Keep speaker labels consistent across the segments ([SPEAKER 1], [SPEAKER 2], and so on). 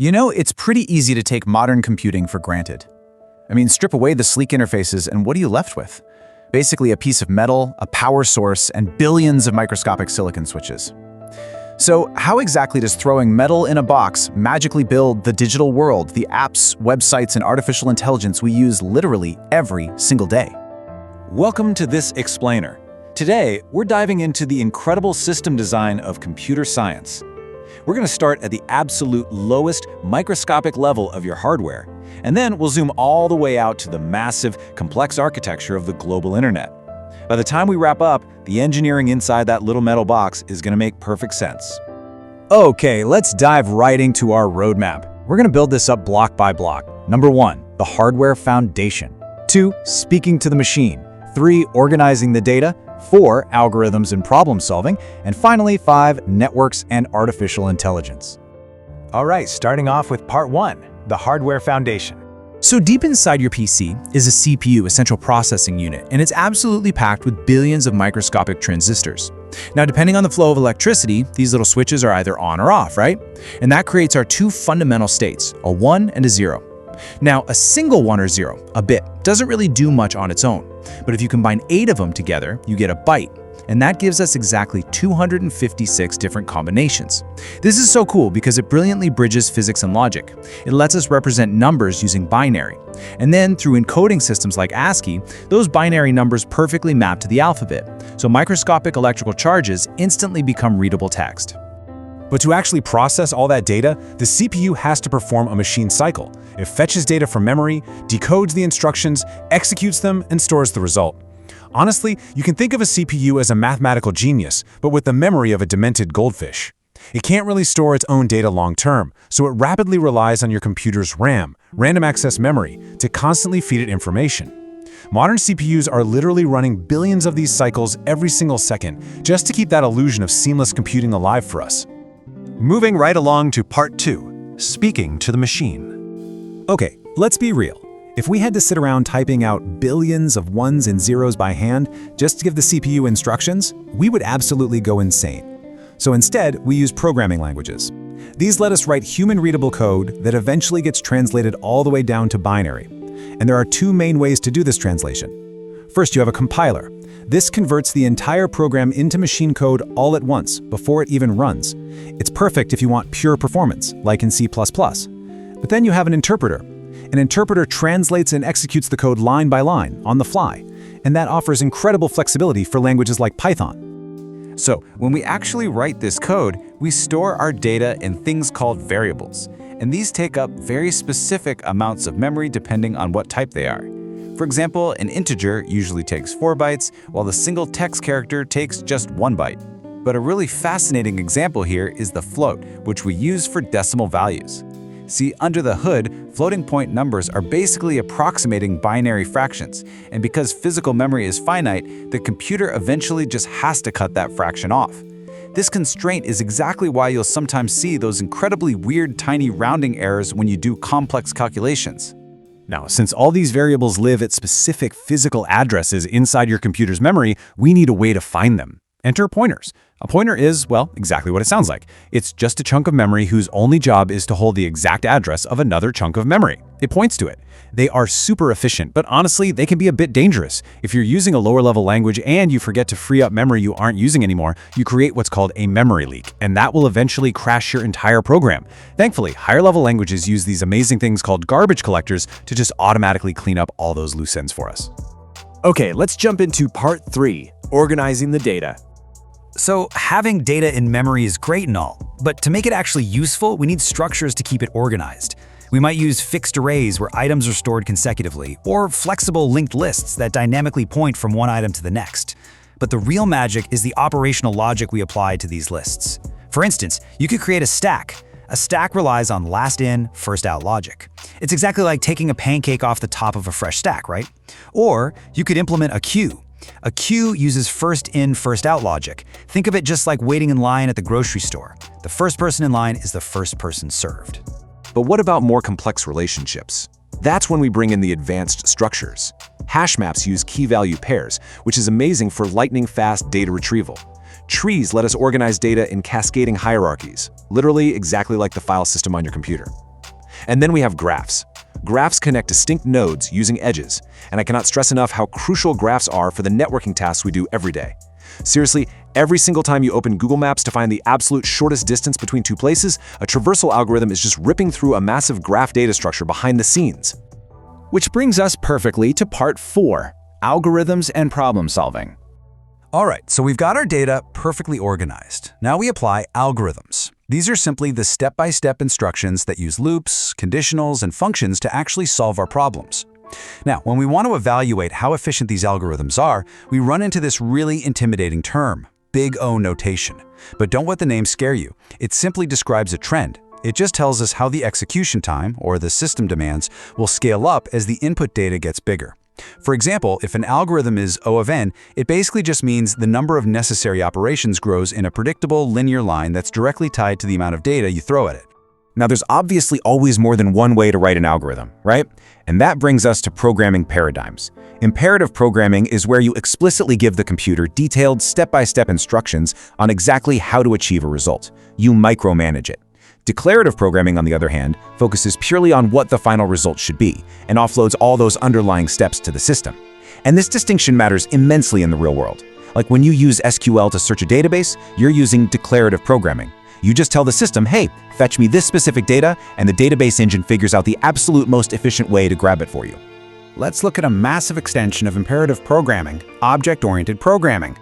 [SPEAKER 1] You know, it's pretty easy to take modern computing for granted. I mean, strip away the sleek interfaces and what are you left with? Basically a piece of metal, a power source, and billions of microscopic silicon switches. So how exactly does throwing metal in a box magically build the digital world, the apps, websites, and artificial intelligence we use literally every single day?
[SPEAKER 2] Welcome to this explainer. Today, we're diving into the incredible system design of computer science. We're going to start at the absolute lowest microscopic level of your hardware, and then we'll zoom all the way out to the massive, complex architecture of the global internet. By the time we wrap up, the engineering inside that little metal box is going to make perfect sense.
[SPEAKER 1] Okay, let's dive right into our roadmap. We're going to build this up block by block. Number 1, the hardware foundation. 2, speaking to the machine. 3, organizing the data. 4, algorithms and problem solving. And finally, 5, networks and artificial intelligence.
[SPEAKER 3] All right, starting off with part 1, the hardware foundation.
[SPEAKER 4] So deep inside your PC is a CPU, a central processing unit, and it's absolutely packed with billions of microscopic transistors. Now, depending on the flow of electricity, these little switches are either on or off, right? And that creates our two fundamental states, a 1 and a 0. Now, a single 1 or 0, a bit, doesn't really do much on its own. But if you combine 8 of them together, you get a byte. And that gives us exactly 256 different combinations. This is so cool because it brilliantly bridges physics and logic. It lets us represent numbers using binary. And then through encoding systems like ASCII, those binary numbers perfectly map to the alphabet. So microscopic electrical charges instantly become readable text.
[SPEAKER 3] But to actually process all that data, the CPU has to perform a machine cycle. It fetches data from memory, decodes the instructions, executes them, and stores the result. Honestly, you can think of a CPU as a mathematical genius, but with the memory of a demented goldfish. It can't really store its own data long-term, so it rapidly relies on your computer's RAM, random access memory, to constantly feed it information. Modern CPUs are literally running billions of these cycles every single second, just to keep that illusion of seamless computing alive for us.
[SPEAKER 5] Moving right along to part 2, speaking to the machine.
[SPEAKER 3] Okay, let's be real. If we had to sit around typing out billions of ones and zeros by hand just to give the CPU instructions, we would absolutely go insane. So instead, we use programming languages. These let us write human-readable code that eventually gets translated all the way down to binary. And there are two main ways to do this translation. First, you have a compiler. This converts the entire program into machine code all at once, before it even runs. It's perfect if you want pure performance, like in C++. But then you have an interpreter. An interpreter translates and executes the code line by line, on the fly, and that offers incredible flexibility for languages like Python.
[SPEAKER 2] So, when we actually write this code, we store our data in things called variables, and these take up very specific amounts of memory depending on what type they are. For example, an integer usually takes 4 bytes, while the single text character takes just 1 byte. But a really fascinating example here is the float, which we use for decimal values. See, under the hood, floating point numbers are basically approximating binary fractions, and because physical memory is finite, the computer eventually just has to cut that fraction off. This constraint is exactly why you'll sometimes see those incredibly weird tiny rounding errors when you do complex calculations.
[SPEAKER 3] Now, since all these variables live at specific physical addresses inside your computer's memory, we need a way to find them. Enter pointers. A pointer is, well, exactly what it sounds like. It's just a chunk of memory whose only job is to hold the exact address of another chunk of memory. It points to it. They are super efficient, but honestly, they can be a bit dangerous. If you're using a lower-level language and you forget to free up memory you aren't using anymore, you create what's called a memory leak, and that will eventually crash your entire program. Thankfully, higher-level languages use these amazing things called garbage collectors to just automatically clean up all those loose ends for us.
[SPEAKER 6] Okay, let's jump into part 3, organizing the data.
[SPEAKER 7] So having data in memory is great and all, but to make it actually useful, we need structures to keep it organized. We might use fixed arrays where items are stored consecutively, or flexible linked lists that dynamically point from one item to the next. But the real magic is the operational logic we apply to these lists. For instance, you could create a stack. A stack relies on last in, first out logic. It's exactly like taking a pancake off the top of a fresh stack, right? Or you could implement a queue. A queue uses first in, first out logic. Think of it just like waiting in line at the grocery store. The first person in line is the first person served.
[SPEAKER 5] But what about more complex relationships? That's when we bring in the advanced structures. Hash maps use key-value pairs, which is amazing for lightning-fast data retrieval. Trees let us organize data in cascading hierarchies, literally exactly like the file system on your computer. And then we have graphs. Graphs connect distinct nodes using edges, and I cannot stress enough how crucial graphs are for the networking tasks we do every day. Seriously, every single time you open Google Maps to find the absolute shortest distance between two places, a traversal algorithm is just ripping through a massive graph data structure behind the scenes.
[SPEAKER 1] Which brings us perfectly to part 4, algorithms and problem solving.
[SPEAKER 7] All right, so we've got our data perfectly organized. Now we apply algorithms. These are simply the step-by-step instructions that use loops, conditionals, and functions to actually solve our problems. Now, when we want to evaluate how efficient these algorithms are, we run into this really intimidating term, Big O notation. But don't let the name scare you. It simply describes a trend. It just tells us how the execution time, or the system demands, will scale up as the input data gets bigger. For example, if an algorithm is O of n, it basically just means the number of necessary operations grows in a predictable linear line that's directly tied to the amount of data you throw at it.
[SPEAKER 3] Now, there's obviously always more than one way to write an algorithm, right? And that brings us to programming paradigms. Imperative programming is where you explicitly give the computer detailed step-by-step instructions on exactly how to achieve a result. You micromanage it. Declarative programming, on the other hand, focuses purely on what the final result should be and offloads all those underlying steps to the system. And this distinction matters immensely in the real world. Like when you use SQL to search a database, you're using declarative programming. You just tell the system, hey, fetch me this specific data, and the database engine figures out the absolute most efficient way to grab it for you.
[SPEAKER 1] Let's look at a massive extension of imperative programming, object-oriented programming.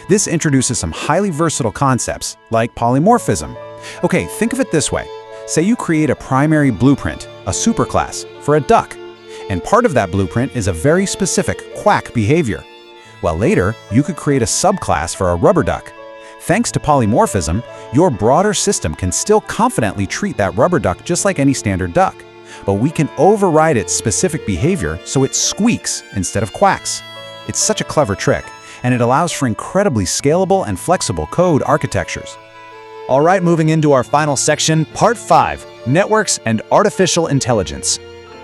[SPEAKER 1] This introduces some highly versatile concepts, like polymorphism. Okay, think of it this way. Say you create a primary blueprint, a superclass, for a duck, and part of that blueprint is a very specific quack behavior. Well, later, you could create a subclass for a rubber duck. Thanks to polymorphism, your broader system can still confidently treat that rubber duck just like any standard duck. But we can override its specific behavior so it squeaks instead of quacks. It's such a clever trick, and it allows for incredibly scalable and flexible code architectures. All right, moving into our final section, Part 5, Networks and Artificial Intelligence.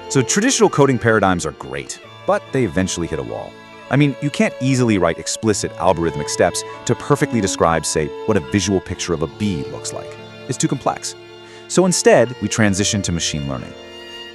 [SPEAKER 2] So traditional coding paradigms are great, but they eventually hit a wall. I mean, you can't easily write explicit algorithmic steps to perfectly describe, say, what a visual picture of a bee looks like. It's too complex. So instead, we transition to machine learning.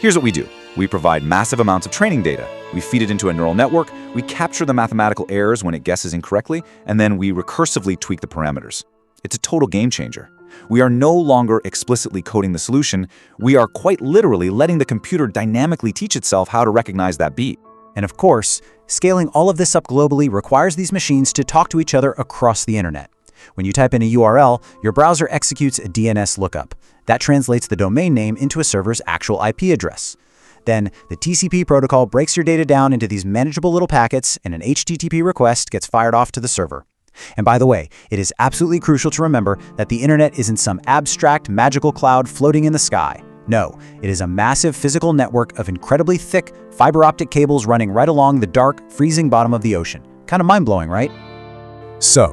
[SPEAKER 2] Here's what we do. We provide massive amounts of training data. We feed it into a neural network, we capture the mathematical errors when it guesses incorrectly, and then we recursively tweak the parameters. It's a total game changer. We are no longer explicitly coding the solution, we are quite literally letting the computer dynamically teach itself how to recognize that beat.
[SPEAKER 8] And of course, scaling all of this up globally requires these machines to talk to each other across the internet. When you type in a URL, your browser executes a DNS lookup. That translates the domain name into a server's actual IP address. Then, the TCP protocol breaks your data down into these manageable little packets, and an HTTP request gets fired off to the server. And by the way, it is absolutely crucial to remember that the internet isn't some abstract, magical cloud floating in the sky. No, it is a massive physical network of incredibly thick fiber optic cables running right along the dark, freezing bottom of the ocean. Kind of mind-blowing, right?
[SPEAKER 3] So,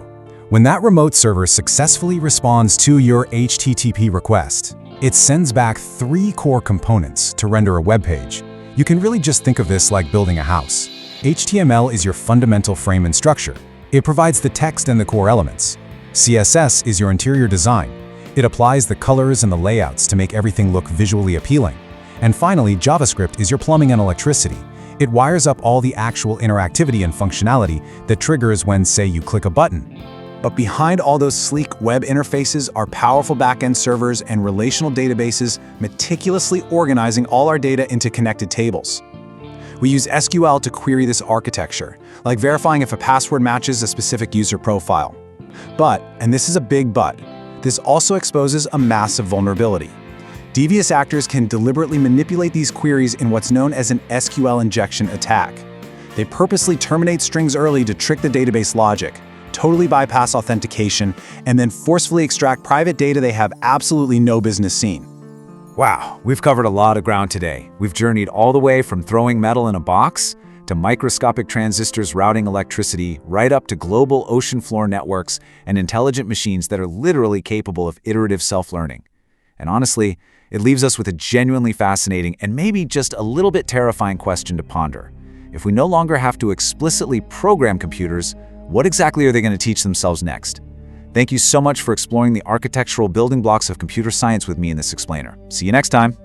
[SPEAKER 3] when that remote server successfully responds to your HTTP request, it sends back 3 core components to render a web page. You can really just think of this like building a house. HTML is your fundamental frame and structure. It provides the text and the core elements. CSS is your interior design. It applies the colors and the layouts to make everything look visually appealing. And finally, JavaScript is your plumbing and electricity. It wires up all the actual interactivity and functionality that triggers when, say, you click a button.
[SPEAKER 1] But behind all those sleek web interfaces are powerful backend servers and relational databases meticulously organizing all our data into connected tables. We use SQL to query this architecture, like verifying if a password matches a specific user profile. But, and this is a big but, this also exposes a massive vulnerability. Devious actors can deliberately manipulate these queries in what's known as an SQL injection attack. They purposely terminate strings early to trick the database logic, totally bypass authentication, and then forcefully extract private data they have absolutely no business seeing.
[SPEAKER 2] Wow, we've covered a lot of ground today. We've journeyed all the way from throwing metal in a box to microscopic transistors routing electricity, right up to global ocean floor networks and intelligent machines that are literally capable of iterative self-learning. And honestly, it leaves us with a genuinely fascinating and maybe just a little bit terrifying question to ponder. If we no longer have to explicitly program computers, what exactly are they going to teach themselves next? Thank you so much for exploring the architectural building blocks of computer science with me in this explainer. See you next time.